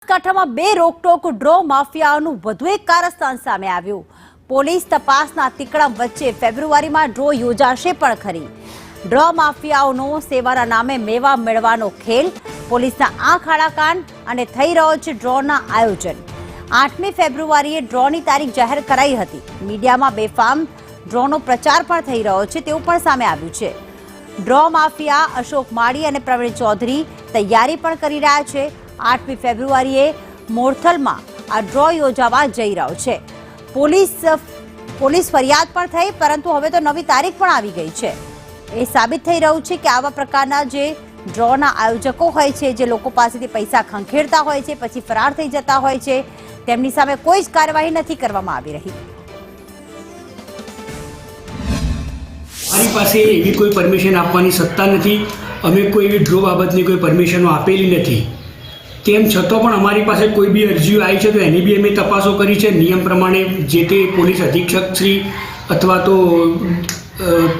બનાસકાંઠામાં બે રોકટોક ડ્રો માફિયાઓનું વધુ એક કારસ્તાન સામે આવ્યું। પોલીસ તપાસના તીકડા વચ્ચે ફેબ્રુઆરીમાં ડ્રો યોજાશે પણ ખરી। ડ્રો માફિયાઓનો સેવાના નામે મેવા મેળવાનો ખેલ, પોલીસના આંખ આડા કાન અને થઈ રહ્યો છે ડ્રોના આયોજન। 8મી ફેબ્રુઆરીએ ડ્રોની તારીખ જાહેર કરાઈ હતી। મીડિયામાં બેફામ ડ્રોનો પ્રચાર પણ થઈ રહ્યો છે તેવું પણ સામે આવ્યું છે। ડ્રો માફિયા અશોક માળી અને પ્રવીણ ચૌધરી તૈયારી પણ કરી રહ્યા છે। 8મી ફેબ્રુઆરીએ મોરથલમાં આ ડ્રો યોજાવા જઈ રહ્યો છે। પોલીસ ફરિયાદ પણ થઈ, પરંતુ હવે તો નવી તારીખ પણ આવી ગઈ છે। એ સાબિત થઈ રહ્યું છે કે આવા પ્રકારના જે ડ્રોના આયોજકો હોય છે, જે લોકો પાસેથી પૈસા ખંખેરતા હોય છે, પછી ફરાર થઈ જતા હોય છે, તેમની સામે કોઈ જ કાર્યવાહી નથી કરવામાં આવી રહી। અમારી પાસે એવી કોઈ પરમિશન આપવાની સત્તા નથી। અમે કોઈ એવી ડ્રો બાબતની કોઈ પરમિશનો આપેલી નથી। તેમ છતાં પણ અમારી પાસે કોઈ બી અરજીઓ આવી છે તો એની બી અમે તપાસો કરી છે। નિયમ પ્રમાણે જે તે પોલીસ અધિક્ષક શ્રી અથવા તો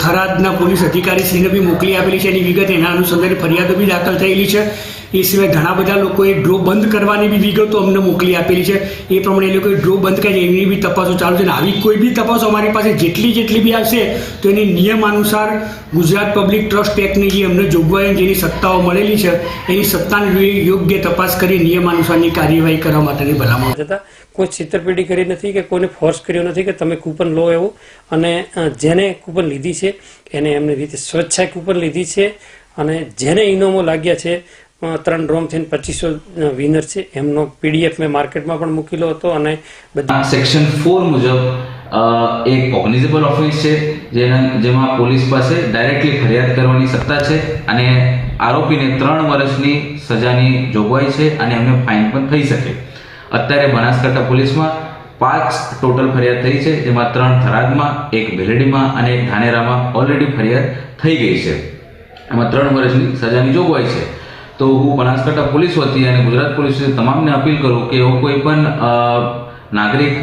થરાદના પોલીસ અધિકારીશ્રીને બી મોકલી આપેલી છે। એની વિગત એના અનુસંધાને ફરિયાદો બી દાખલ થયેલી છે। એ સિવાય ઘણા બધા લોકોએ ડ્રો બંધ કરવાની બી વિગતો અમને મોકલી આપેલી છે। એ પ્રમાણે એ લોકોએ ડ્રો બંધ કરી એની બી તપાસો ચાલુ છે। આવી કોઈ બી તપાસો અમારી પાસે જેટલી બી આવશે તો એની નિયમ અનુસાર ગુજરાત પબ્લિક ટ્રસ્ટ એક્ટની જે અમને જોગવાઈ જેની સત્તાઓ મળેલી છે એની સત્તાની યોગ્ય તપાસ કરી નિયમ અનુસારની કાર્યવાહી કરવા માટેની ભલામણ છતાં કોઈ છેતરપિંડી કરી નથી કે કોઈને ફોર્સ કર્યો નથી કે તમે કૂપન લો એવું। અને જેને કૂપન લીધી છે એને એમની રીતે સ્વેચ્છાએ કૂપન લીધી છે। અને જેને ઇનામો લાગ્યા છે 3 ડ્રોમ થઈને 2500 વિનર છે, એમનો પીડીએફ મેં માર્કેટમાં પણ મૂકેલો હતો। અને બધા સેક્શન 4 મુજબ એક કોગ્નિઝેબલ ઓફેન્સ છે જેમાં પોલીસ પાસે ડાયરેક્ટલી ફરિયાદ કરવાની સત્તા છે અને આરોપીને 3 વર્ષની સજાની જોગવાઈ છે અને એમને ફાઇન પણ થઈ શકે। અત્યારે બનાસકાંઠા પોલીસમાં 5 ટોટલ ફરિયાદ થઈ છે, જેમાં 3 થરાદમાં, 1 ભેલડીમાં અને 1 ધાનેરામાં ઓલરેડી ફરિયાદ થઈ ગઈ છે। એમાં 3 વર્ષની સજાની જોગવાઈ છે। તો હું બનાસકાંઠા પોલીસ વતી અને ગુજરાત પોલીસ વતી તમામને અપીલ કરું કે એવો કોઈ પણ નાગરિક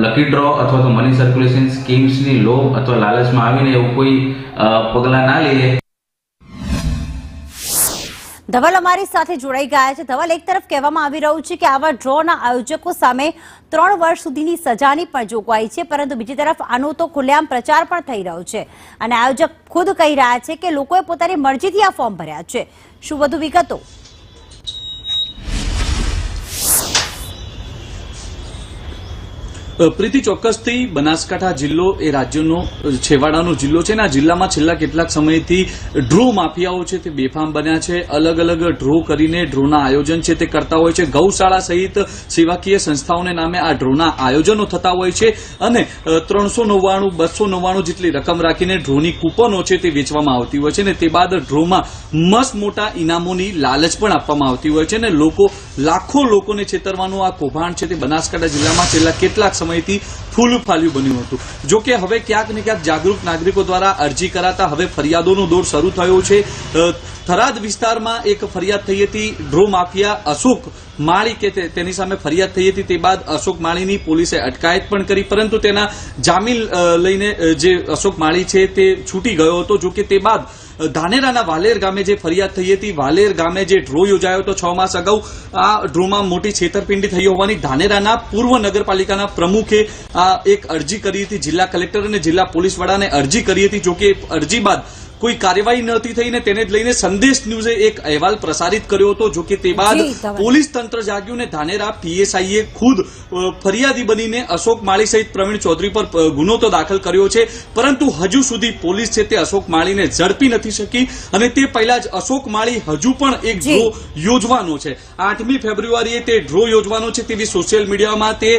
લકી ડ્રો અથવા તો મની સર્ક્યુલેશન સ્કીમ્સની લોભ અથવા લાલચમાં આવીને એવું કોઈ પગલાં ના લે। ધવલ અમારી સાથે જોડાઈ ગયા છે। ધવલ, એક તરફ કહેવામાં આવી રહ્યું છે કે આવા ડ્રોના આયોજકો સામે 3 વર્ષ સુધીની સજાની પણ જોગવાઈ છે, પરંતુ બીજી તરફ આનો તો ખુલ્લેઆમ પ્રચાર પણ થઈ રહ્યો છે અને આયોજક ખુદ કહી રહ્યા છે કે લોકોએ પોતાની મરજીથી આ ફોર્મ ભર્યા છે। શું વધુ વિગતો? પ્રીતિ, ચોક્કસથી બનાસકાંઠા જિલ્લો એ રાજ્યનો છેવાડાનો જિલ્લો છે ને આ જિલ્લામાં છેલ્લા કેટલાક સમયથી ડ્રો માફિયાઓ છે તે બેફામ બન્યા છે। અલગ અલગ ડ્રો કરીને ડ્રોના આયોજન છે તે કરતા હોય છે। ગૌશાળા સહિત સેવાકીય સંસ્થાઓને નામે આ ડ્રોના આયોજનો થતા હોય છે અને 399 299 જેટલી રકમ રાખીને ડ્રોની કૂપનો છે તે વેચવામાં આવતી હોય છે ને તે બાદ ડ્રોમાં મસ્ત મોટા ઇનામોની લાલચ પણ આપવામાં આવતી હોય છે ને લાખો લોકોને છેતરવાનું આ કૌભાંડ છે તે બનાસકાંઠા જિલ્લામાં છેલ્લા કેટલાક સમયથી ફૂલ ફાલ્યું બન્યું હતું। જો કે હવે ક્યાંક ને ક્યાંક જાગૃત નાગરિકો દ્વારા અરજી કરાતા હવે ફરિયાદોનો દોર શરૂ થયો છે। થરાદ વિસ્તારમાં એક ફરિયાદ થઈ હતી ડ્રો માફિયા અશોક માળી કે તેની સામે ફરિયાદ થઈ હતી। તે બાદ અશોક માળીની પોલીસે અટકાયત પણ કરી, પરંતુ તેના જામીન લઈને જે અશોક માળી છે તે છૂટી ગયો હતો। જો કે તે બાદ ધાનેરાના વાલેર ગામે જે ફરિયાદ થઈ હતી, વાલેર ગામે જે ડ્રો યોજાયો હતો 6 માસ અગાઉ, આ ડ્રોમાં મોટી છેતરપિંડી થઈ હોવાની ધાનેરાના પૂર્વ નગરપાલિકાના પ્રમુખે એક અરજી કરી હતી જિલ્લા કલેક્ટર અને જિલ્લા પોલીસ વડાને અરજી કરી હતી। જો કે અરજી બાદ કોઈ કાર્યવાહી નહોતી થઈને તેને જ લઈને સંદેશ ન્યૂઝે એક અહેવાલ પ્રસારિત કર્યો હતો। જો કે તે બાદ પોલીસ તંત્ર જાગ્યું ને ધાનેરા પીએસઆઈએ ખુદ ફરિયાદી બનીને અશોક માળી સહિત પ્રવીણ ચૌધરી પર ગુનો તો દાખલ કર્યો છે, પરંતુ હજુ સુધી પોલીસ છે તે અશોક માળીને ઝડપી નથી શકી અને તે પહેલા જ અશોક માળી હજુ પણ એક ડ્રો યોજવાનો છે। 8મી ફેબ્રુઆરીએ તે ડ્રો યોજવાનો છે તેવી સોશિયલ મીડિયામાં તે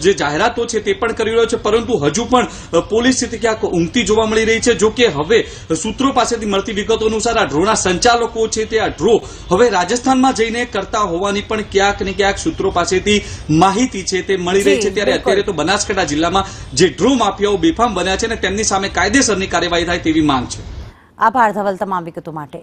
જે જાહેરાતો છે તે પણ કરી રહ્યો છે, પરંતુ હજુ પણ પોલીસ છે તે ક્યાંક ઊંઘતી જોવા મળી રહી છે। જો કે હવે સૂત્રો પાસેથી મળતી વિગતો અનુસાર આ ડ્રોના સંચાલકો છે તે આ ડ્રો હવે રાજસ્થાનમાં જઈને કરતા હોવાની પણ ક્યાંક ને ક્યાંક સૂત્રો પાસેથી માહિતી છે તે મળી રહી છે। ત્યારે અત્યારે તો બનાસકાંઠા જિલ્લામાં જે ડ્રો માફિયાઓ બેફામ બન્યા છે ને તેમની સામે કાયદેસરની કાર્યવાહી થાય તેવી માંગ છે। આભાર ધવલ તમામ વિગતો માટે।